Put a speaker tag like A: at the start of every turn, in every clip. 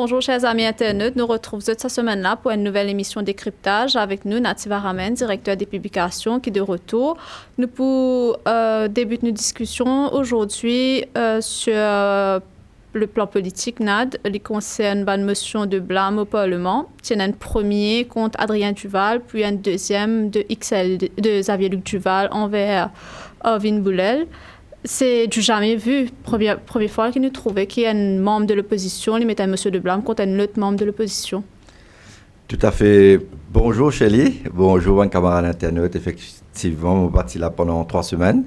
A: bonjour chers amis internautes. Nous retrouvons cette semaine-là pour une nouvelle émission Décryptage avec nous, Nativa Ramen, directeur des publications, qui est de retour. Nous pour débuter nos discussions aujourd'hui sur le plan politique, NAD, qui concerne une motion de blâme au Parlement. Il y en a un premier contre Adrien Duval, puis un deuxième de Xavier-Luc Duval envers Arvin Boulel. C'est du jamais vu. Première fois qu'il nous trouvait qu'il y a un membre de l'opposition, il mettait un monsieur de blâme contre un autre membre de l'opposition.
B: Tout à fait. Bonjour Shelly, bonjour un camarade internaute. Effectivement, je suis parti là pendant 3 semaines.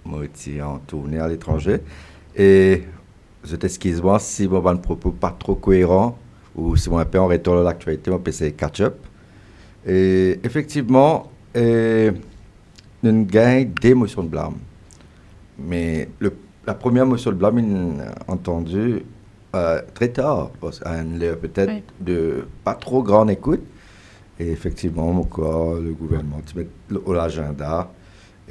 B: Je suis en tournée à l'étranger. Et je t'excuse-moi si mon propos n'est pas trop cohérent ou si mon peu en retour à l'actualité, mon PC catch-up. Et effectivement, nous avons gagné des motions de blâme. Mais la première motion de blâme, est entendue très tard, parce qu'elle est peut-être de pas trop grande écoute. Et effectivement, le gouvernement met l'agenda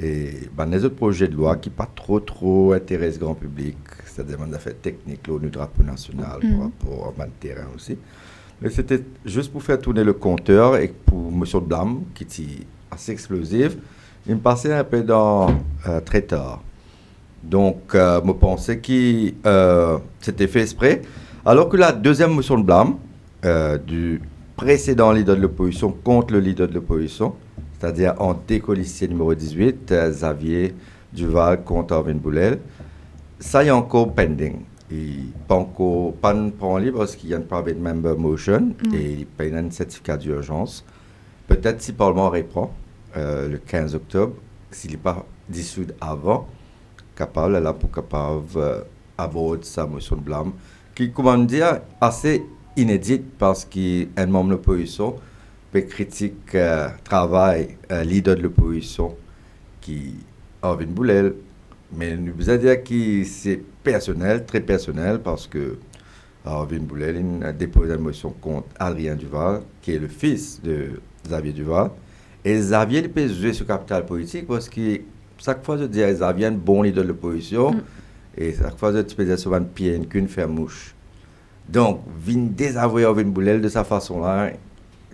B: et les autres projets de loi qui pas trop intéressent le grand public, c'est-à-dire des affaires techniques, le drapeau national par rapport au terrain aussi. Mais c'était juste pour faire tourner le compteur et pour motion de blâme qui est assez explosive, il me passait un peu très tard. Donc, je pensais que c'était fait exprès. Alors que la deuxième motion de blâme du précédent leader de l'opposition contre le leader de l'opposition, c'est-à-dire en décolicier numéro 18, Xavier Duval contre Arvin Boulel, ça y est encore pending. Il pas encore pas en libre parce qu'il y a une private member motion et il paye un certificat d'urgence. Peut-être si le Parlement reprend le 15 octobre, s'il n'est pas dissous avant, capable avoir sa motion de blâme, qui, comment dire, assez inédite parce qu'un membre de l'opposition peut critiquer travail leader de l'opposition qui Arvin Boulel, mais nous vous dire que c'est personnel, très personnel, parce que Arvin Boulel a déposé une motion contre Adrien Duval, qui est le fils de Xavier Duval, et Xavier il peut jouer sur le capital politique parce que chaque fois, je dis à Xavier, un bon leader de l'opposition, et chaque fois, je dis souvent pied qu'une faire mouche. Donc, vin désavouer Arvin Boulel de sa façon-là.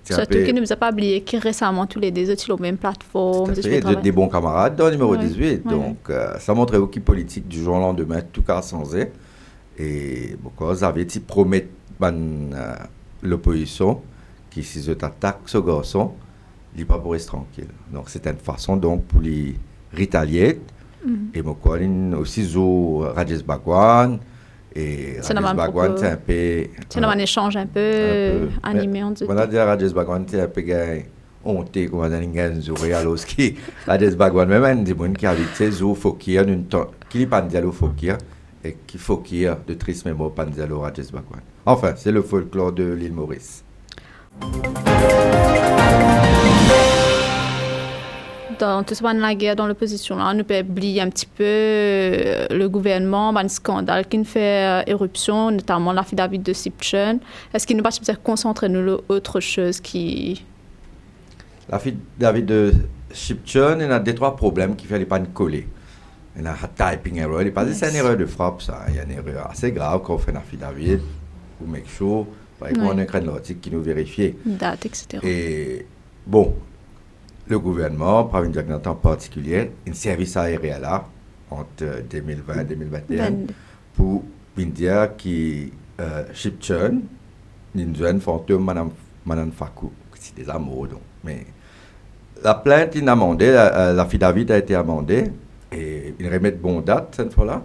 A: Surtout qu'il ne nous a pas oublié que récemment, tous les deux étaient sur la même plateforme.
B: Des bons camarades dans le numéro 18. Donc, ça montre aussi politique du jour au lendemain, tout cas sans eux. Et pourquoi Xavier promet l'opposition, qui si je t'attaque ce garçon, il n'est pas pour rester tranquille. Donc, c'est une façon donc pour les retalier. Et moi, aussi, Rajesh Bhagwan. Et Rajesh Bhagwan, c'est un peu.
A: C'est un échange un peu animé.
B: On a dit à Rajesh Bhagwan, c'est un peu honté, comme on a dit, alors que Rajesh Bhagwan, même un des gens qui habitent, Zou Fokir, qui n'est pas Ndialo Fokir, et qui Fokir de triste mémoire, pas Ndialo Rajesh Bhagwan. Enfin, c'est le folklore de l'île Maurice.
A: Dans toute la guerre dans l'opposition, là, on peut oublier un petit peu le gouvernement, un scandale qui fait éruption, notamment l'affidavit de Sipchun. Est-ce qu'il nous va se concentrer sur autre chose qui...
B: L'affidavit de Sipchun, il y a 2-3 problèmes qui ne fallait pas coller. Il y a un typing error. C'est une erreur de frappe, ça. Il y a une erreur assez grave quand on fait un affidavit ou make sure, par exemple, on a un article qui nous vérifie.
A: Date, etc.
B: Et bon, le gouvernement, par une diagnostic en particulier, un service aérien là, entre 2020 et 2021, pour dire que Sipchun, une jeune fantôme, Madame Fakou, c'est des amours, donc. Mais la plainte est amendée, l'affidavit a été amendé, et ils remettent bonne date cette fois-là.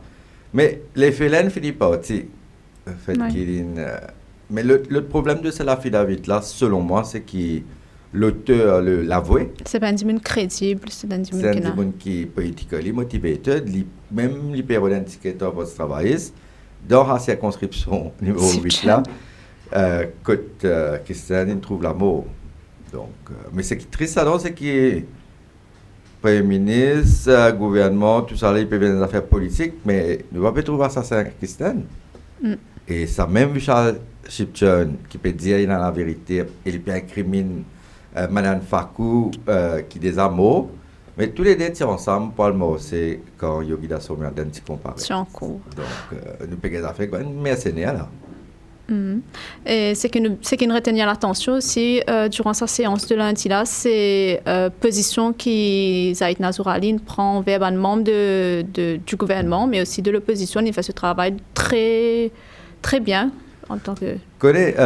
B: Mais les félènes finissent pas aussi. Mais le problème de cet affidavit-là, selon moi, c'est que l'auteur l'avoué.
A: C'est pas un dimanche crédible, c'est un
B: dimanche qui est politically motivated, même l'hyper indicateur pour travailler dans la circonscription numéro 8 là, côté Christiane trouve la mort. Donc, mais ce qui est triste là, c'est que Premier ministre, gouvernement, tout ça, ils peuvent venir des affaires politiques, mais nous ne pouvons pas trouver ça à Christiane. Et ça, même Charles Sipchun, qui peut dire il a la vérité, il peut incriminer Madame Fakou qui des amours, mais tous les deux sont ensemble pour le mot, c'est quand Yogi Da Sommer d'un petit comparé.
A: C'est en cours.
B: Donc, nous payons des affaires comme mercenaires là.
A: Et ce qui nous retenait l'attention aussi durant sa séance de lundi là, c'est position qui Zaid Nazouraline prend envers un membre du gouvernement, mais aussi de l'opposition. Il fait ce travail très, très bien en tant que...
B: Connais,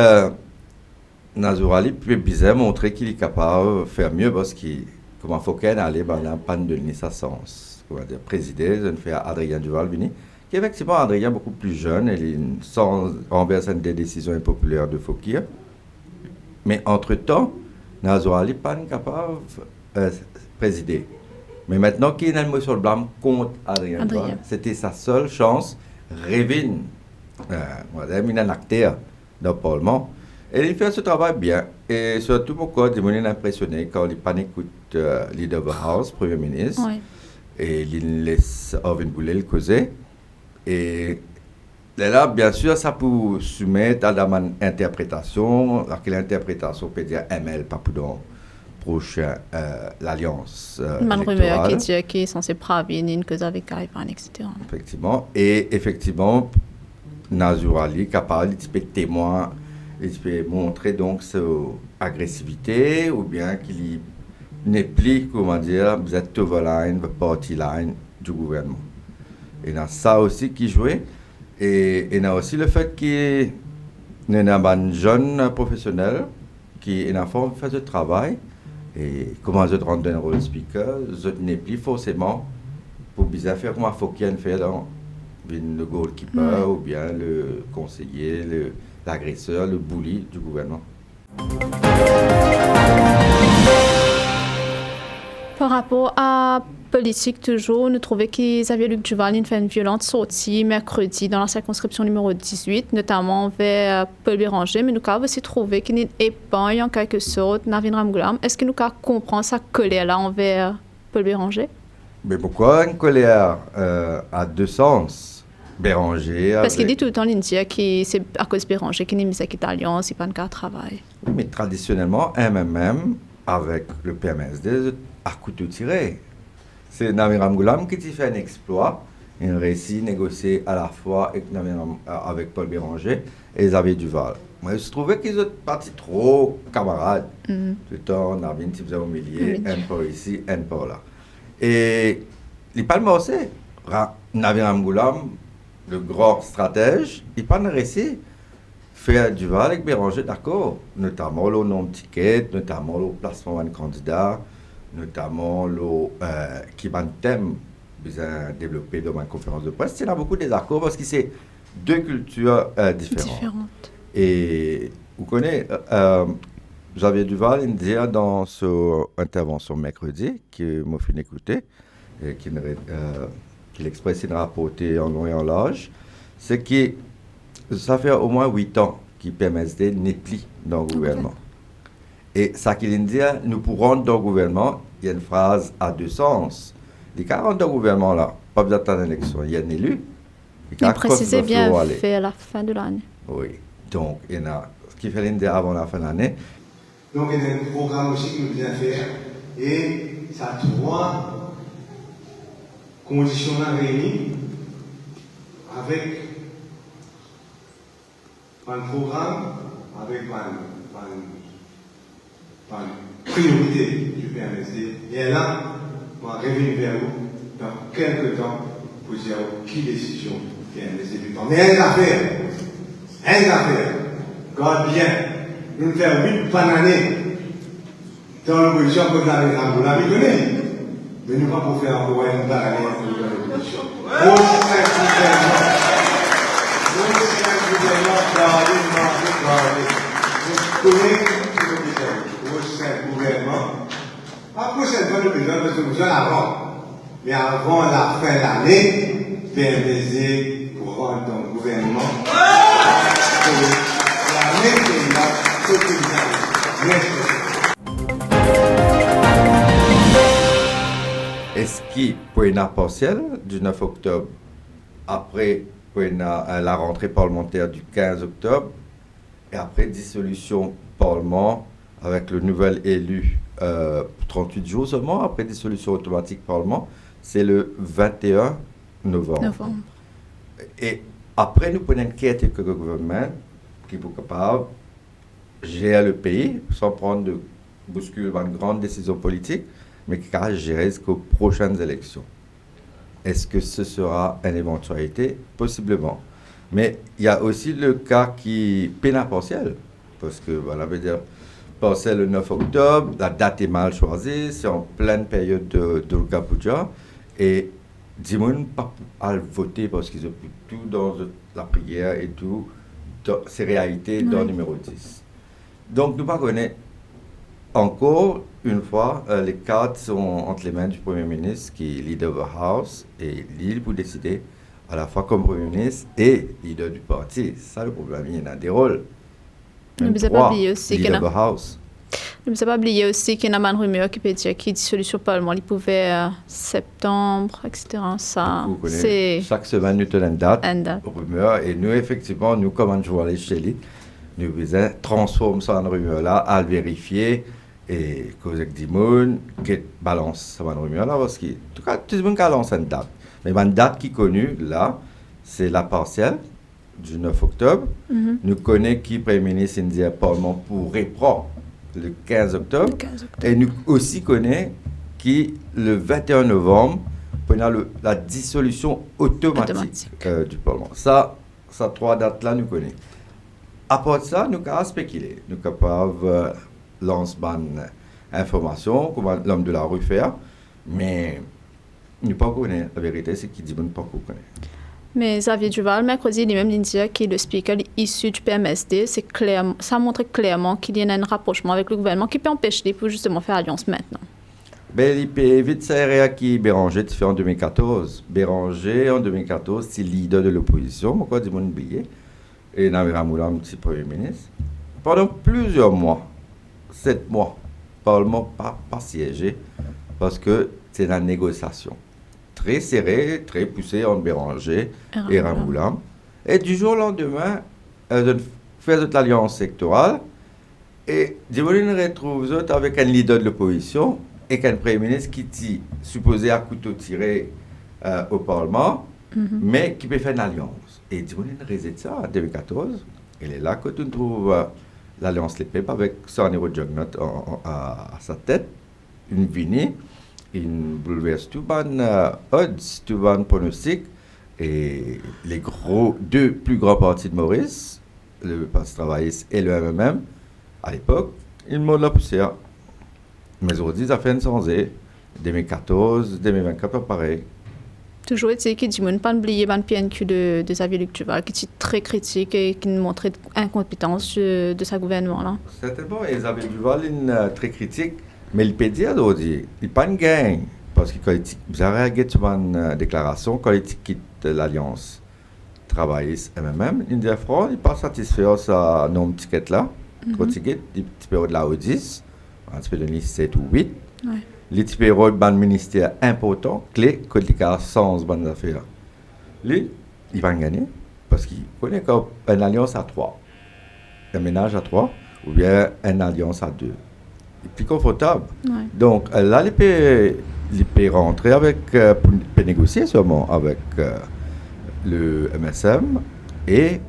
B: Nazourali peut bien montrer qu'il est capable de faire mieux parce qu'il, comme il faut qu'elle aille dans la panne de sens, comment dire, présider, je ne fais Adrien Duval-Vini. Qui effectivement, Adrien, beaucoup plus jeune, et sans renverser des décisions impopulaires de Fokir. Mais entre-temps, Nazourali n'est pas capable de présider. Mais maintenant qu'il a une motion de blâme contre Adrien. C'était sa seule chance. Révin, il a un acteur dans le Parlement. Et il fait ce travail bien. Et surtout, pourquoi il m'a impressionné quand il pas écoute Leader of the House, Premier ministre, et il laisse Orvin Boulay le causer. Et là, bien sûr, ça peut soumettre à l'interprétation. Quelle interprétation peut dire ML, pas pour dans prochain l'alliance
A: une rumeur qui dit qu'il est censé prévenir une cause avec Karipan, etc.
B: Effectivement. Et effectivement, Nazourali capable de témoin, il peut montrer donc son agressivité ou bien qu'il n'est plus, comment dire, vous êtes over line, party line du gouvernement. Et dans ça aussi qui jouait. Et il y a aussi le fait qu'il y a un jeune professionnel qui est en forme fait ce travail. Et comment je rendre un rôle speaker, je n'ai plus forcément pour bien faire comme il faut qu'il fait dans le goalkeeper ou bien le conseiller, l'agresseur, le bully du gouvernement.
A: Par rapport à politique toujours, nous trouvons qu'Xavier-Luc Duval fait une violente sortie mercredi dans la circonscription numéro 18, notamment vers Paul Béranger, mais nous avons aussi trouvé qu'il épargne en quelque sorte Navin Ramgoolam. Est-ce que nous comprenons sa colère-là envers Paul Béranger?
B: Mais pourquoi une colère à deux sens? Béranger...
A: Parce qu'il dit tout le temps, l'India, que c'est à cause de Béranger qu'il n'est mis cette alliance, il n'y a pas de travail.
B: Oui, mais traditionnellement, MMM, avec le PMSD, à couteau tiré. C'est Navin Ramgoolam qui fait un exploit, un récit négocié à la fois avec Paul Béranger et Xavier Duval. Moi, je trouvais qu'ils étaient partis trop camarades. Tout le temps, Navin s'y faisait humilier, un par ici, un par là. Et il pas le morceau. Navin Ramgoolam, le grand stratège, il pas le récit. Fait Duval avec Béranger, d'accord, notamment le nombre de tickets, notamment le placement d'un candidat, notamment le qui va un thème bien développé dans ma conférence de presse. Il y a beaucoup de désaccords parce que c'est deux cultures différentes. Et vous connaissez, Xavier Duval, il disait dans son intervention mercredi, que m'a fait écouter, et qu'il expressait une rapportée en long et en large, c'est que ça fait au moins 8 ans qu'il PMSD n'est plus dans le gouvernement. Et ça qu'il dit, nous pourrons dans le gouvernement, il y a une phrase à deux sens. Les 40 dans le gouvernement, là, pas besoin d'attendre l'élection, il y a un élu.
A: Il précisait bien fait à la fin de l'année.
B: Oui, donc il y a ce qu'il fallait dire avant la fin de l'année.
C: Donc il y a un programme aussi que nous devons faire. Et ça a 3 conditions réunies avec un programme, avec une priorité du PMSD. Et là, on va revenir vers vous dans quelques temps pour dire qui décision PMSD du temps. Mais un affaire, garde bien, nous faisons 8 bananes dans l'opposition contre la Ramgoolam, vous connaissez. Mais nous ne pouvons pas faire encore une banane dans l'opposition. Pas prochainement le président de solution avant, mais avant la fin de l'année, PMSD pour rendre dans le gouvernement. L'année qui est là, c'est que
B: Est-ce qu'il pour une partielle du 9 octobre, après pour la rentrée parlementaire du 15 octobre, et après dissolution parlement avec le nouvel élu 38 jours seulement, après dissolution automatique parlement, c'est le 21 novembre. Et après, nous prenons une caretaker government qui est capable de gérer le pays sans prendre de bousculer une grande décision politique, mais qui est capable de gérer jusqu'aux prochaines élections. Est-ce que ce sera une éventualité? Possiblement. Mais il y a aussi le cas qui peine à partiel, parce que, voilà, veut dire, passer le 9 octobre, la date est mal choisie, c'est en pleine période de Durga Puja, et des gens ne peuvent pas voter parce qu'ils ont tout dans la prière et tout, c'est réalité dans le numéro 10. Donc, nous ne connaissons pas encore une fois, les cartes sont entre les mains du Premier ministre qui est leader de la House et il pour décider à la fois comme Premier ministre et leader du parti. C'est ça le problème, il y en a des rôles.
A: Ne vous avez pas oublié aussi qu'il y a une rumeur qui peut dire qu'il y a une dissolution parlement, il pouvait septembre, etc. Ça,
B: c'est chaque semaine nous tenons une date, rumeur, et nous effectivement, nous comme un joueur chez lui, nous transformons ça en rumeur là, à le vérifier et cause avec des gens qui balance ça en rumeur là parce que en tout cas tout le monde lance une date. Mais une date qui est connue là, c'est la partielle du 9 octobre. Nous connaissons qui Premier ministre indien Parlement pour reprendre le 15 octobre. Et nous aussi connaissons qui le 21 novembre pendant la dissolution automatique. Du Parlement. Ça 3 dates là nous connaissons. À part ça, nous pouvons spéculer. Nous sommes capables de lancer une information, comme l'homme de la rue fait, mais nous ne pouvons pas connaître. La vérité, c'est qu'il dit que nous ne pouvons pas connaître.
A: Mais Xavier Duval, mercredi, lui-même dit que le speaker issu du PMSD, ça montre clairement qu'il y a un rapprochement avec le gouvernement qui peut empêcher pour justement faire alliance maintenant.
B: Ben, il peut vite s'arrêter qui Béranger fait en 2014. Béranger, en 2014, c'est leader de l'opposition. Pourquoi dit-on oublié? Et Namira Moulam, petit Premier ministre. Pendant plusieurs mois, 7 mois, le Parlement n'a pas siégé parce que c'est la négociation. Très serrée, très poussée entre Béranger et Ramoulam. Et du jour au lendemain, elles ont fait l'alliance sectorale et Djibril retrouve avec un leader de l'opposition et un Premier ministre qui est supposé à couteau tiré au Parlement, mais qui peut faire une alliance. Et Djibril réside ça en 2014. Il est là que tu trouves l'alliance Les Pep avec son héros Juggernaut à sa tête, une vignée. Il bouleverse tout le odds, tout le pronostic. Et les deux plus grands partis de Maurice, le Parti travailliste et le MMM, à l'époque, ils montent la poussière. Mais aujourd'hui, ça fait une changé. 2014, 2024, pareil.
A: Toujours est-il qu'il dit pas oublier le PNQ de Xavier Luc Duval, qui est très critique et qui montrait incompétence de sa gouvernement là.
B: Certainement, et Xavier Duval est très critique. Mais il peut dire aujourd'hui, il n'a pas une gagne, parce que quand vous avez regardé une déclaration, quand il quitte l'Alliance travailliste MMM, il dit franc, il n'est pas satisfait de sa nombre de tickets là, trop de tickets, il peut de la O10, un petit peu de 7 ou 8. Ouais. Les types de ministère important, clé, quand il y a 100 bonnes affaires. Lui, il va gagner, parce qu'il connaît une alliance à 3, un ménage à 3, ou bien une alliance à 2. Plus confortable. Ouais. Donc là, il peut rentrer peut négocier sûrement avec le MSM et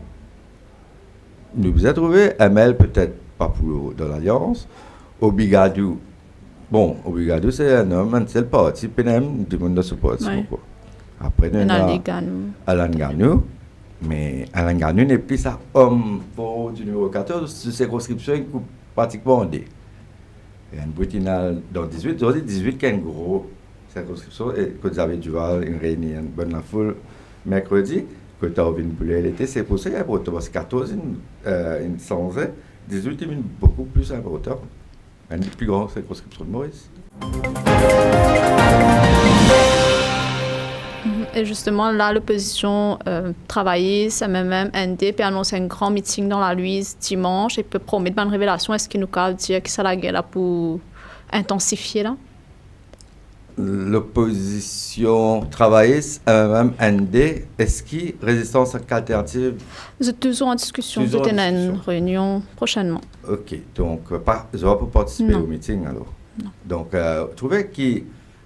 B: nous avons trouvé ML peut-être pas pour dans l'Alliance. Obigadou, c'est un homme, c'est le parti, PNM, du monde de ce parti. Ouais. Après, nous avons Alain Ganou, mais Alain Ganou n'est plus un homme fort du numéro 14, cette circonscription est pratiquement en D. Il y a une Brutinale dans 18, aujourd'hui 18 qui a une grosse circonscription, et que Xavier Duval, une réunion, une bonne la foule, mercredi, que Tauvin Boulet l'été, c'est pour ça qu'il y a important, parce que 14, une 100, 18, une beaucoup plus important, une des plus grandes circonscriptions de Maurice.
A: Et justement, là, l'opposition travailliste, MMM, ND, peut annoncer un grand meeting dans la Louise dimanche et peut promettre une révélation. Est-ce qu'il nous peut dire que c'est la guerre là pour intensifier là?
B: L'opposition travailliste, MMM, ND, est-ce qu'il y a résistance alternative?
A: Vous êtes toujours en discussion, vous êtes dans une réunion prochainement. Ok,
B: donc je ne vais pas participer au meeting alors. Non. Donc, je trouvais que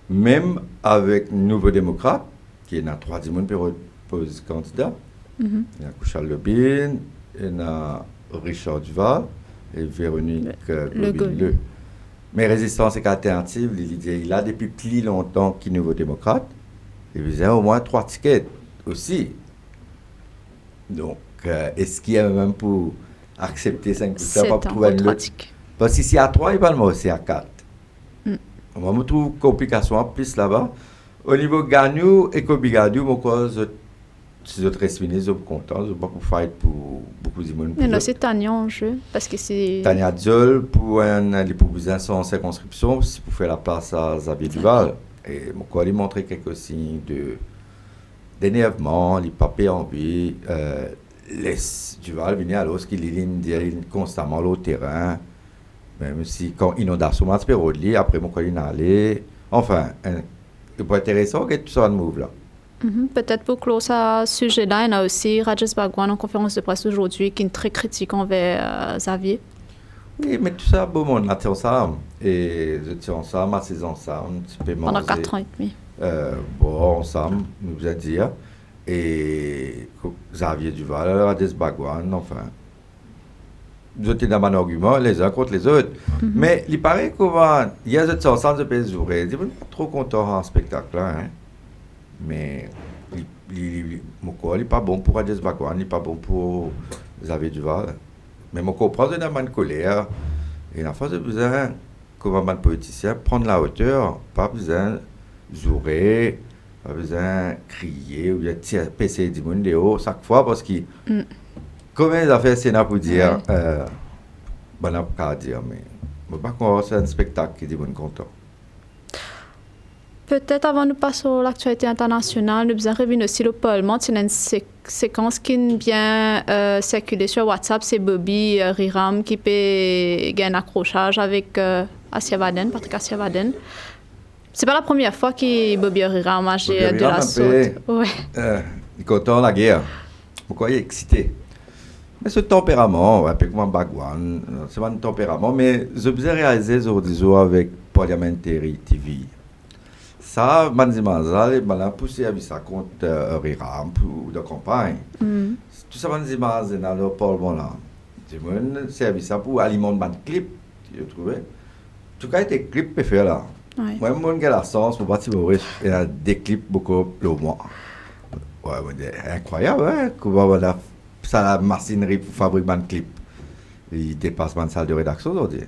B: même avec Nouveau Démocrate, qui est dans 3 personnes pour poser candidat. Il y a Charles Lebin, il y a Richard Duval et Véronique
A: Le
B: Globin-Leu. Mais Résistance et Alternative, il a depuis plus longtemps qu'il est nouveau-démocrate. Il a au moins 3 tickets aussi. Donc, est-ce qu'il y a même pour accepter 5% pour trouver un autre? Parce qu'ici à 3, il va le aussi à 4. On me trouve complication en plus là-bas. Au niveau Gagnou et Kobigadou, moi, si je reste ministre, je suis content. Je ne vais pas fight pour beaucoup de monde.
A: Mais là, c'est Tania en jeu. Parce que c'est.
B: Tania Diol, pour les propositions sans circonscription, si vous faites la place à Xavier Duval. Et moi, il montrer quelques signes d'énervement, il n'a pas envie. Laisse Duval venir à l'os, qu'il est constamment au terrain. Même si, quand inondation, on peut de après, mon il est allé. Enfin, c'est pas intéressant que tout ça ne move là.
A: Peut-être pour clore ce sujet-là, il y a aussi Rajesh Bhagwan en conférence de presse aujourd'hui qui est très critique envers Xavier.
B: Oui, mais tout ça, bon, on a été ensemble. Et je suis ensemble, assez ensemble.
A: Pendant 4 ans et demi.
B: Bon, ensemble, nous a dit. Et Xavier Duval, Rajesh Bhagwan, enfin. Nous étions dans un argument, les uns contre les autres. Mais il paraît qu'il y a des ensemble de pays ouverts. Je ne suis pas trop content en spectacle là. Hein. Mais il n'est pas bon pour Rajesh Bhagwan, il n'est pas bon pour Xavier Duval. Mais je comprends qu'il y a une colère. Et la fois, j'ai besoin, comme un politicien, prendre la hauteur, pas besoin de jouer, pas besoin de crier ou de passer du monde dehors chaque fois parce que. Comment ils ont fait Sénat pour dire, on n'a pas à dire, mais je ne sais pas c'est un spectacle qui est content.
A: Peut-être avant de passer à l'actualité internationale, nous avons revu aussi le Parlement. Il y a une séquence qui est bien circulée sur WhatsApp. C'est Bobby Riram qui peut gagner un accrochage avec Patrick Assiavaden. C'est pas la première fois que Bobby Riram a de la sorte.
B: Ouais. Il est content de la guerre. Pourquoi il est excité? Mais ce tempérament, un peu comme un Bhagwan, c'est pas un tempérament, mais je vous ai réalisé aujourd'hui avec Parliamentary TV. Ça, Manzimazal, il a poussé à ça contre Riram ou de campagne. Tout ça, Manzimazal, dans le Parlement là. C'est à ça pour alimenter le clip, tu trouves. Tout cas, les clips peuvent faire là. Moi, je j'ai la chance pour bâtir il y a des clips beaucoup plus loin. Ouais, incroyable, hein? Comment ça la machinerie pour fabriquer un clip. Il dépasse ma salle de rédaction aujourd'hui.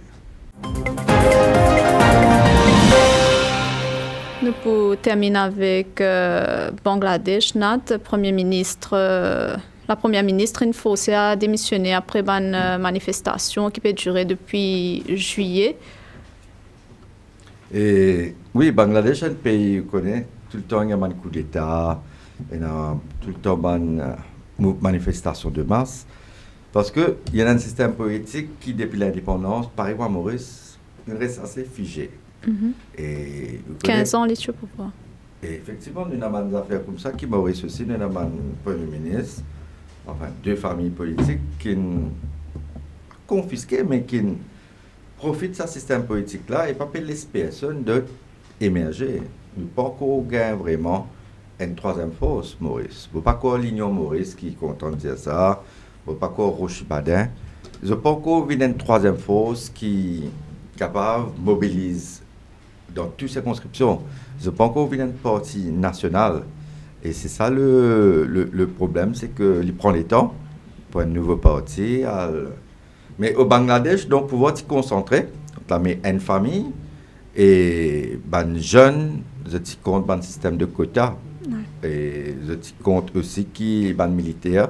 A: Nous pouvons terminer avec Bangladesh. La première ministre est forcée à démissionner après une manifestation qui peut durer depuis juillet.
B: Et oui, Bangladesh est un pays qu'on connaît. Tout le temps, il y a un coup d'État. Il y a tout le temps une manifestation de masse. Parce qu'il y a un système politique qui, depuis l'indépendance, par exemple à Maurice, il reste assez figé. Et
A: 15 ans, les tués pour voir.
B: Et effectivement, nous avons des affaires comme ça qui Maurice aussi, nous avons un Premier ministre, enfin 2 familles politiques qui ont confisqué, mais qui profitent de ce système politique-là et pas laisser personne d'émerger. Nous n'avons pas encore gagné vraiment une 3e force, Maurice. Vous pas encore l'Union Maurice qui est content de dire ça. Vous pas encore Roche Badin. Je pas encore vu une 3e force qui est capable de mobiliser dans toutes ces circonscriptions. Je pas encore vu une partie nationale. Et c'est ça le problème, c'est qu'il prend le temps pour un nouveau parti. Mais au Bangladesh, donc pouvoir s'y concentrer, donc là, une famille et ben jeunes, je t'y compte un système de quotas. Et je compte aussi qui est militaire,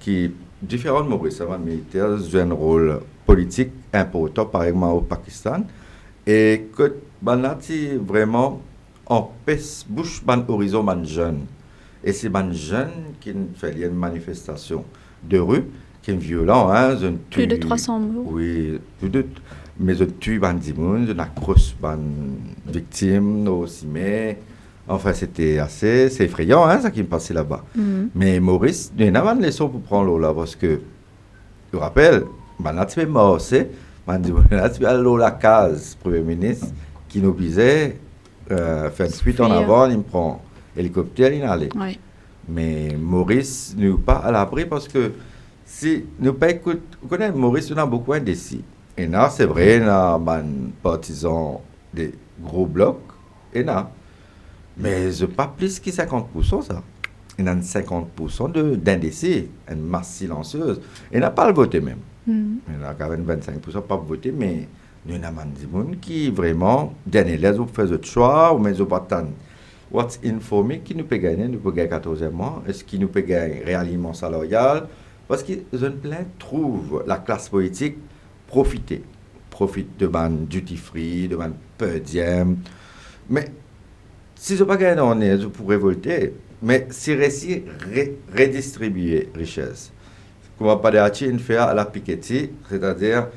B: qui différents Maurice, militaire jouent un rôle politique important, par exemple au Pakistan, et que là, vraiment empêche bouche horizon man jeune. Et c'est man jeune qui fait une manifestation de rue qui est violent, hein,
A: plus de 300 morts.
B: Oui, mais je tue ban dimoun, je n'accroche ban victime aussi, mais enfin, c'est effrayant, hein, ça qui me passait là-bas. Mais Maurice, il y a une leçon pour prendre l'eau là, parce que, je rappelle, là, tu es mort, là, tu es l'eau la case, Premier ministre, qui nous disait, faire une suite en avant, il me prend hélicoptère, il allait. Oui. Mais Maurice n'est pas à l'abri parce que si nous pas écoute, vous connaissez Maurice, on a beaucoup indécis. Et là, c'est vrai, on a des partisans des gros blocs, et là. Mais c'est pas plus que 50% ça. Il y a 50% d'indécis, une masse silencieuse. Et n'a pas le voté même. Il y a quand même 25% pas voté, mais il y a des gens qui vraiment, dernier les ont fait le choix, ou mais ils n'ont pas tant. What's informé qui nous peut gagner, nous peut gagner 14e mois, est-ce qu'il nous peut gagner réalignement salarial? Parce que je plein trouve la classe politique profite de man duty free, de man per diem. Mais si je n'ai pas gagné en est, je pourrais voter. Mais si réussi redistribuer richesse, comme pas de faire à la Piketty, c'est-à-dire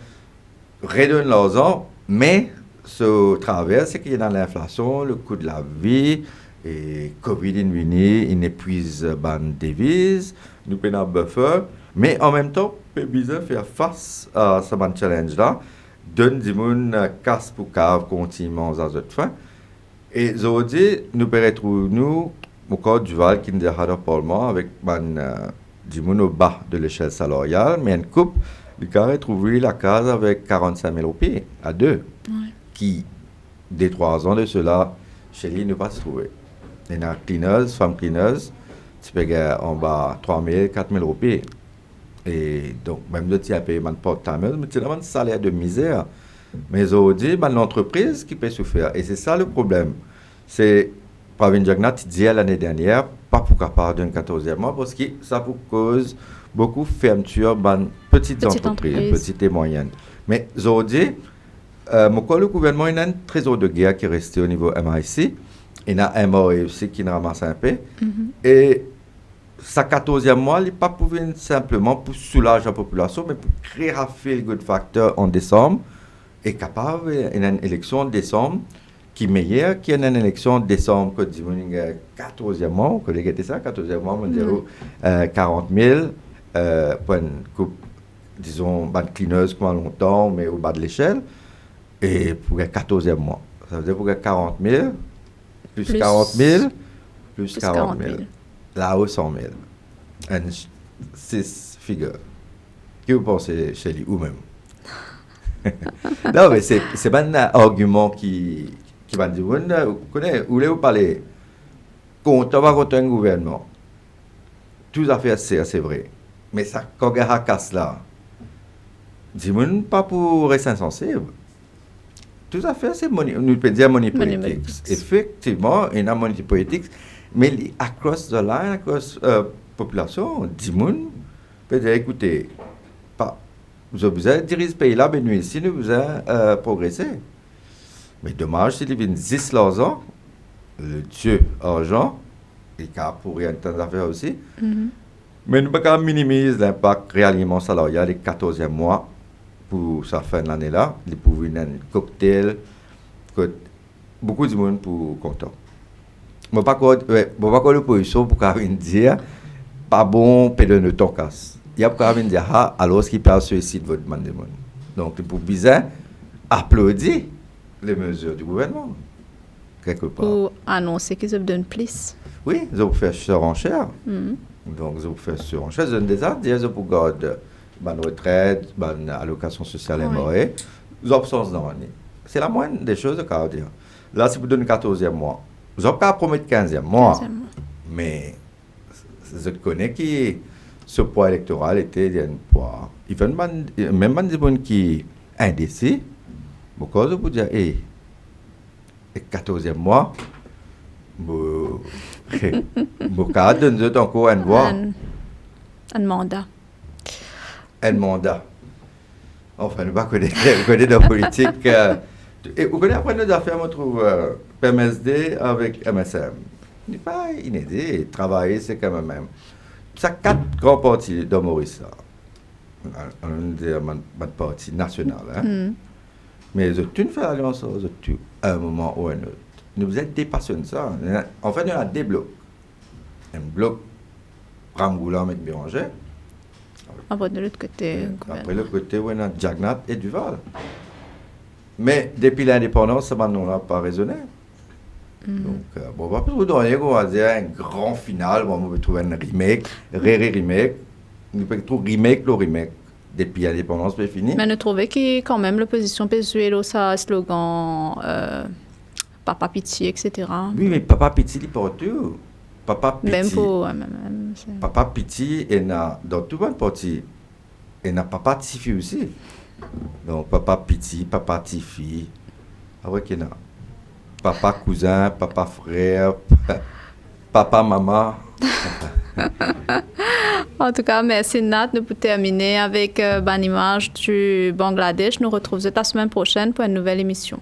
B: redonner l'argent, mais ce travers, c'est qu'il y a l'inflation, le coût de la vie, et Covid il épuise ban devises, nous payons un buffer, mais en même temps, peut bien faire face à ce challenge-là, donne des gens casse pour cave continuellement à cette fin. Et aujourd'hui, nous pouvons retrouver nous au cas du Val qui nous a dans le Parlement avec du monde au bas de l'échelle salariale, mais une coupe, il a retrouvé la case avec 45 000 roupies à deux, qui, des 3 ans de cela, chez lui, ne pas se trouver. Il y a cleaners, femmes cleaners, tu peux gagner en bas 3 000, 4 000 roupies. Et donc, même si tu as payé un part-timer, mais tu as un salaire de misère. Mais aujourd'hui, l'entreprise qui peut souffrir. Et c'est ça le problème. C'est, Pravin Jagnat dit l'année dernière, pas pour capable d'un 14e mois, parce que ça vous cause beaucoup de fermeture dans petites entreprises, petites et moyennes. Mais aujourd'hui, le gouvernement il a un trésor de guerre qui est resté au niveau MIC. Il y a un MOE aussi qui ramasse un peu. Et sa 14e mois, il n'est pas pour simplement pour soulager la population, mais pour créer un feel good factor en décembre. Et capable, il y a une élection en décembre qui est meilleure qu'il y a une élection en décembre que du 14e mois, que les ça, 14e mois, on dirait 40 000 pour une coupe, disons, bande clineuse pendant longtemps, mais au bas de l'échelle. Et pour le 14e mois, ça veut dire pour 40 000, plus 40 000, plus 40 000. Là-haut, 100 000. 6 figures. Qu'est-ce que vous pensez, Chélie, ou même? Non, mais c'est pas un argument qui va dire, vous connaissez, vous voulez vous parler contre un gouvernement. Tout à fait, c'est vrai. Mais ça, quand il y a un casse là, dis-moi pas pour rester insensible. Tout à fait, c'est nous peut dire money politics. Effectivement, il y a money politics, mais across the line, across population, dis-moi, peut dire, écoutez, vous avez dirigé ce pays-là, mais nous ici, nous avons progressé. Mais dommage, s'il y a 10 ans, le Dieu argent, et qui a pour rien de temps à faire aussi. Mais nous ne pouvons pas minimiser l'impact réalignement salarial des 14e mois pour sa fin de l'année-là. Il pour une cocktail, beaucoup de monde pour content. Je ne vais pas l'opposition pour dire pas bon, pédale de ton casse. Il y a quand même dire alors ce qui peut suicide votre demande. Donc pour bizarre applaudir les mesures du gouvernement quelque part.
A: Ou annoncer qu'ils ont donné plus.
B: Oui, ils ont fait surenchère. Donc ils ont fait surenchère. Ils ont déjà dit ils ont garder bonne retraite, bonne allocation sociale et morale, absences dans l'année. C'est la moindre des choses à dire. Là, si vous donnez 14e mois, vous n'avez pas promettre 15e mois. Mais je connais qui ce poids électoral était un poids. Même des gens qui sont indécis, beaucoup de vous dire, et 14e mois, beaucoup de gens encore un voix.
A: Un mandat.
B: Un mandat. Enfin, nous ne connaissons pas de politique. Et vous connaissez après nos affaires, on trouve PMSD avec MSM. Ce n'est pas inédit. Travailler, c'est quand même. Ça 4 grands partis dans Maurice. On dit un parti national. Hein? Mais tu ne fais alliance à un moment ou à un autre. Nous vous êtes dépassés de ça. En fait, il y a des blocs. Un bloc Rambouillet avec Béranger.
A: Après, de l'autre côté.
B: Après, le côté où on a Jagnat et Duval. Mais depuis l'indépendance, ça n'a pas raisonné. Donc, on va pas vous donner, on va dire un grand final, on va trouver un remake, remake. nous peut trop remake le remake depuis l'indépendance c'est fini.
A: Mais nous trouvons que quand même l'opposition peut jouer ça slogan Papa Pitié, etc.
B: Oui, mais Papa Pitié, il porte tout. Papa Pitié.
A: Même pour...
B: Papa Pitié, il a dans tout le monde parti. Il a Papa Tifi aussi. Donc, Papa Pitié, Papa Tifi. Ah ouais, qu'il y a. Papa cousin, Papa frère, Papa maman.
A: En tout cas, merci Nat. Nous pouvons terminer avec une image du Bangladesh. Nous retrouvons la semaine prochaine pour une nouvelle émission.